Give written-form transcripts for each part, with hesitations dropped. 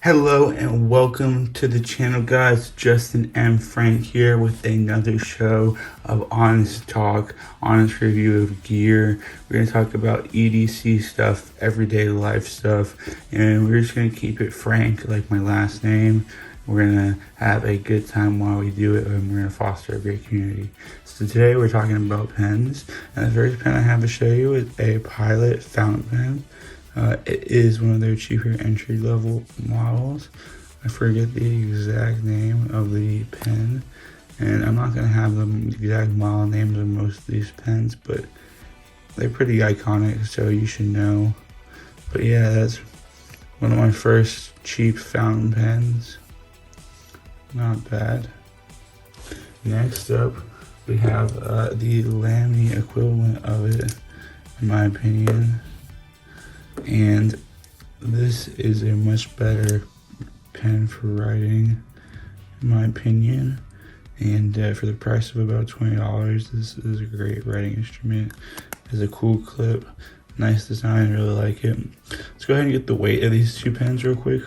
Hello and welcome to the channel, guys. Justin and Frank here with another show of honest talk, honest review of gear. We're going to talk about EDC stuff, everyday life stuff, and we're just going to keep it frank like my last name. We're going to have a good time while we do it, and we're going to foster a great community. So today we're talking about pens, and the first pen I have to show you is a Pilot fountain pen. It is one of their cheaper entry-level models. I forget the exact name of the pen, and I'm not going to have the exact model names of most of these pens, but they're pretty iconic, so you should know. But yeah, that's one of my first cheap fountain pens. Not bad. Next up, we have the Lamy equivalent of it, in my opinion. And this is a much better pen for writing, in my opinion. And for the price of about $20, this is a great writing instrument. It has a cool clip, nice design, really like it. Let's go ahead and get the weight of these two pens real quick.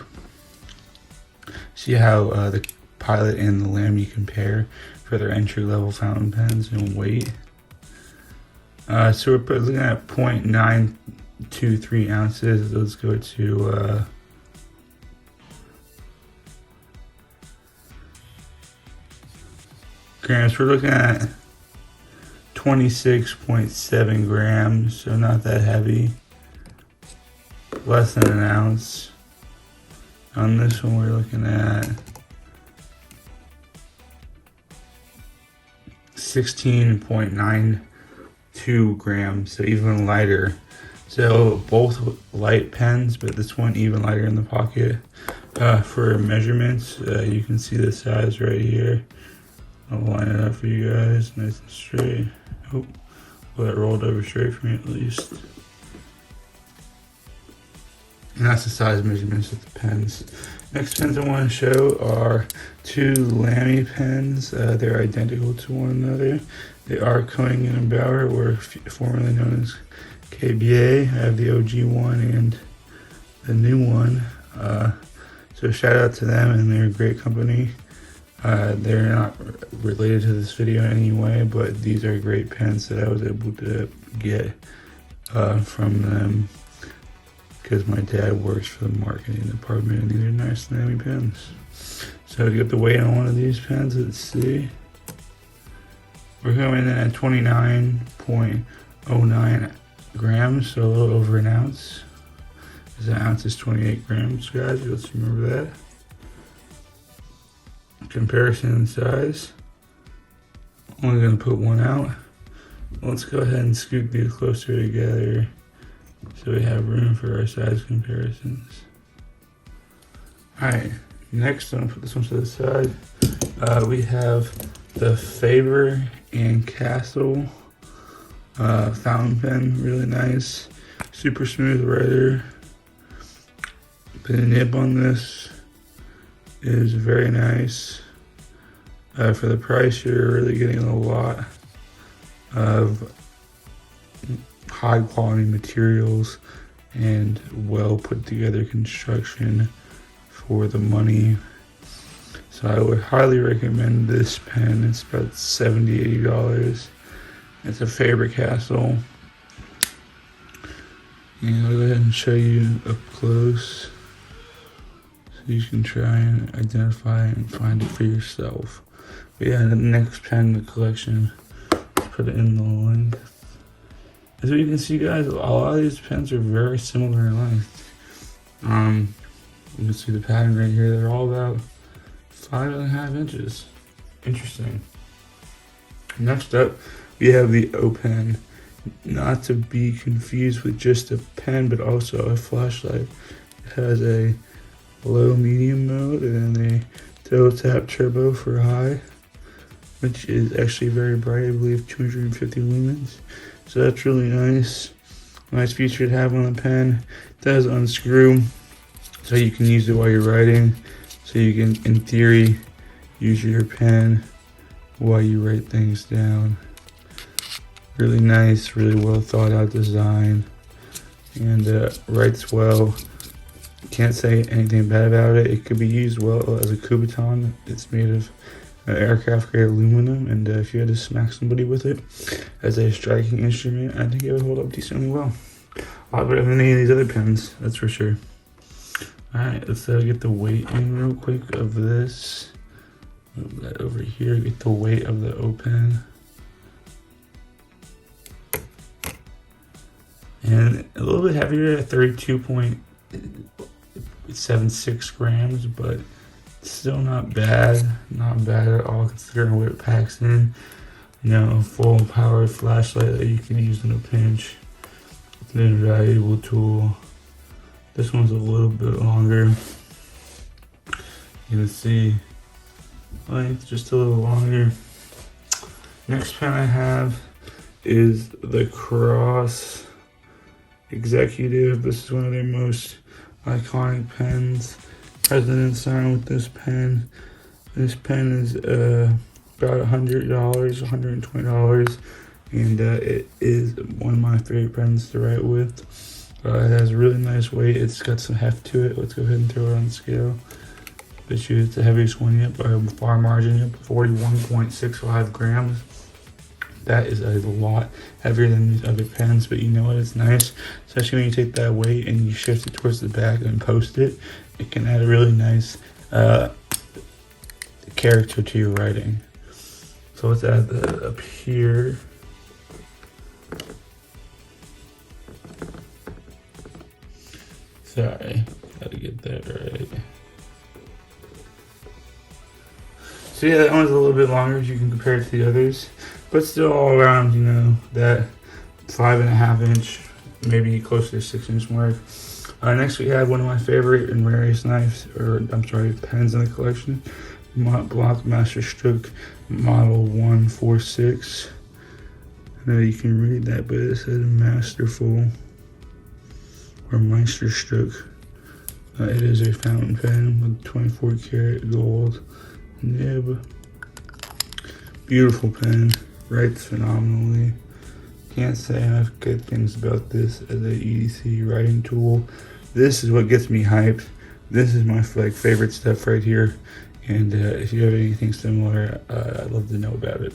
See how the Pilot and the Lamy compare for their entry-level fountain pens in weight. So we're looking at 0.923 ounces. Let's go to grams. We're looking at 26.7 grams, so not that heavy. Less than an ounce. On this one, we're looking at 16.92 grams, so even lighter. So both light pens, but this one even lighter in the pocket. For measurements, you can see the size right here. I'll line it up for you guys, nice and straight. Oh, well, that rolled over straight for me at least. And that's the size measurements of the pens. Next pens I want to show are two Lamy pens. They're identical to one another. They are Koenig and Bauer, were formerly known as KBA. I have the OG one and the new one. So shout out to them, and they're a great company. They're not related to this video in any way, but these are great pens that I was able to get from them, because my dad works for the marketing department, and these are nice Lamy pens. So to get the weight on one of these pens, let's see. We're coming in at 29.09 grams, so a little over an ounce. Because an ounce is 28 grams, guys. Let's remember that. Comparison in size. Only going to put one out. Let's go ahead and scoot these closer together, so we have room for our size comparisons. Alright, next I'm gonna put this one to the side. We have the Faber and Castle fountain pen, really nice, super smooth writer. The nib on this is very nice. For the price, you're really getting a lot of high quality materials and well put together construction for the money. So I would highly recommend this pen. It's about $70-$80. It's a Faber Castle. And I'll go ahead and show you up close, so you can try and identify and find it for yourself. But yeah, the next pen in the collection, let's put it in the link. As you can see, guys, a lot of these pens are very similar in length. You can see the pattern right here. They're all about 5.5 inches. Interesting. Next up, we have the O pen. Not to be confused with just a pen, but also a flashlight. It has a low medium mode and then a double tap turbo for high, which is actually very bright. I believe 250 lumens. So that's really nice. Nice feature to have on the pen. It does unscrew, so you can use it while you're writing. So you can, in theory, use your pen while you write things down. Really nice, really well thought out design, and writes well. Can't say anything bad about it. It could be used well as a Kubotan. It's made of aircraft grade aluminum, and if you had to smack somebody with it as a striking instrument, I think it would hold up decently well. A lot better than any of these other pens, that's for sure. Alright, let's get the weight in real quick of this. Move that over here, get the weight of the O pen. And a little bit heavier at 32.76 grams, but still not bad. Not bad at all considering what it packs in. You know, a full power flashlight that you can use in a pinch. It's an invaluable tool. This one's a little bit longer. You can see length just a little longer. Next pen I have is the Cross Executive. This is one of their most iconic pens. President signed with this pen. This pen is about $100, $120, and it is one of my favorite pens to write with. It has a really nice weight. It's got some heft to it. Let's go ahead and throw it on the scale. Bet you it's the heaviest one yet by a far margin, yet 41.65 grams. That is a lot heavier than these other pens, but you know what? It's nice, especially when you take that weight and you shift it towards the back and post it. It can add a really nice character to your writing. So let's add that up here. Sorry, gotta get that right. So yeah, that one's a little bit longer if you can compare it to the others, but still all around, you know, that 5.5 inch, maybe closer to 6 inch mark. Next we have one of my favorite and rarest knives, or I'm sorry, pens in the collection. Mont Blanc Meisterstuck model 146. I know you can read that, but it says masterful or Meisterstuck. It is a fountain pen with 24 karat gold nib. Beautiful pen, writes phenomenally. Can't say enough good things about this as a EDC writing tool. This is what gets me hyped. This is my favorite stuff right here. And if you have anything similar, I'd love to know about it.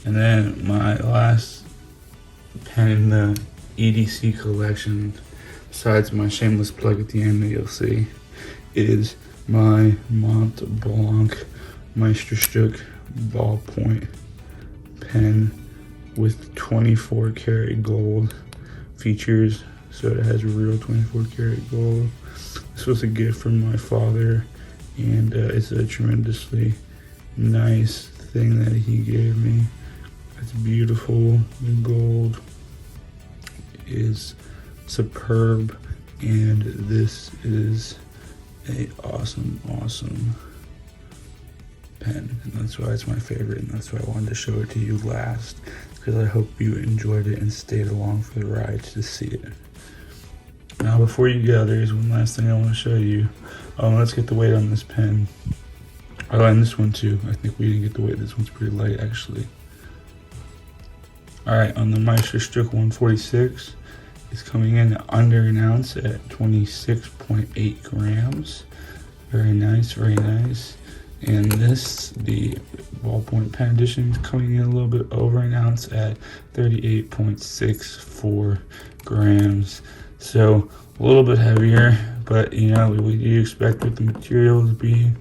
And then my last pen in the EDC collection, besides my shameless plug at the end that you'll see, is my Mont Blanc Meisterstuck Ballpoint pen with 24 karat gold features. So it has real 24 karat gold. This was a gift from my father, and it's a tremendously nice thing that he gave me. It's beautiful. The gold is superb, and this is a awesome pen, and that's why it's my favorite, and that's why I wanted to show it to you last, because I hope you enjoyed it and stayed along for the ride to see it. Now before you go, there's one last thing I want to show you. Let's get the weight on this pen. Oh, and this one too. I think we didn't get the weight. This one's pretty light actually. Alright, on the Meisterstuck 146, it's coming in under an ounce at 26.8 grams. Very nice, very nice. And this, the Ballpoint pen edition, is coming in a little bit over an ounce at 38.64 grams. So a little bit heavier, but you know, we do expect with the materials being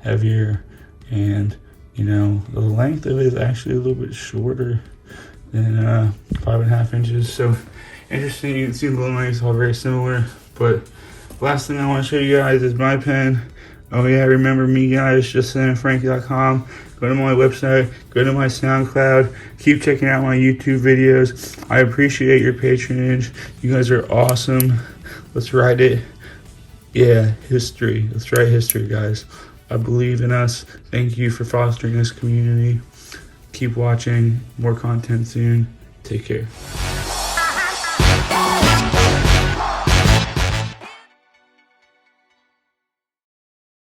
heavier, and you know, the length of it is actually a little bit shorter than 5.5 inches. So interesting. You can see the little lengths all very similar. But last thing I want to show you guys is my pen. Oh yeah, remember me guys, justinandfrankie.com. Go to my website, go to my SoundCloud, keep checking out my YouTube videos. I appreciate your patronage. You guys are awesome. Let's write it. Yeah, history. Let's write history, guys. I believe in us. Thank you for fostering this community. Keep watching. More content soon. Take care.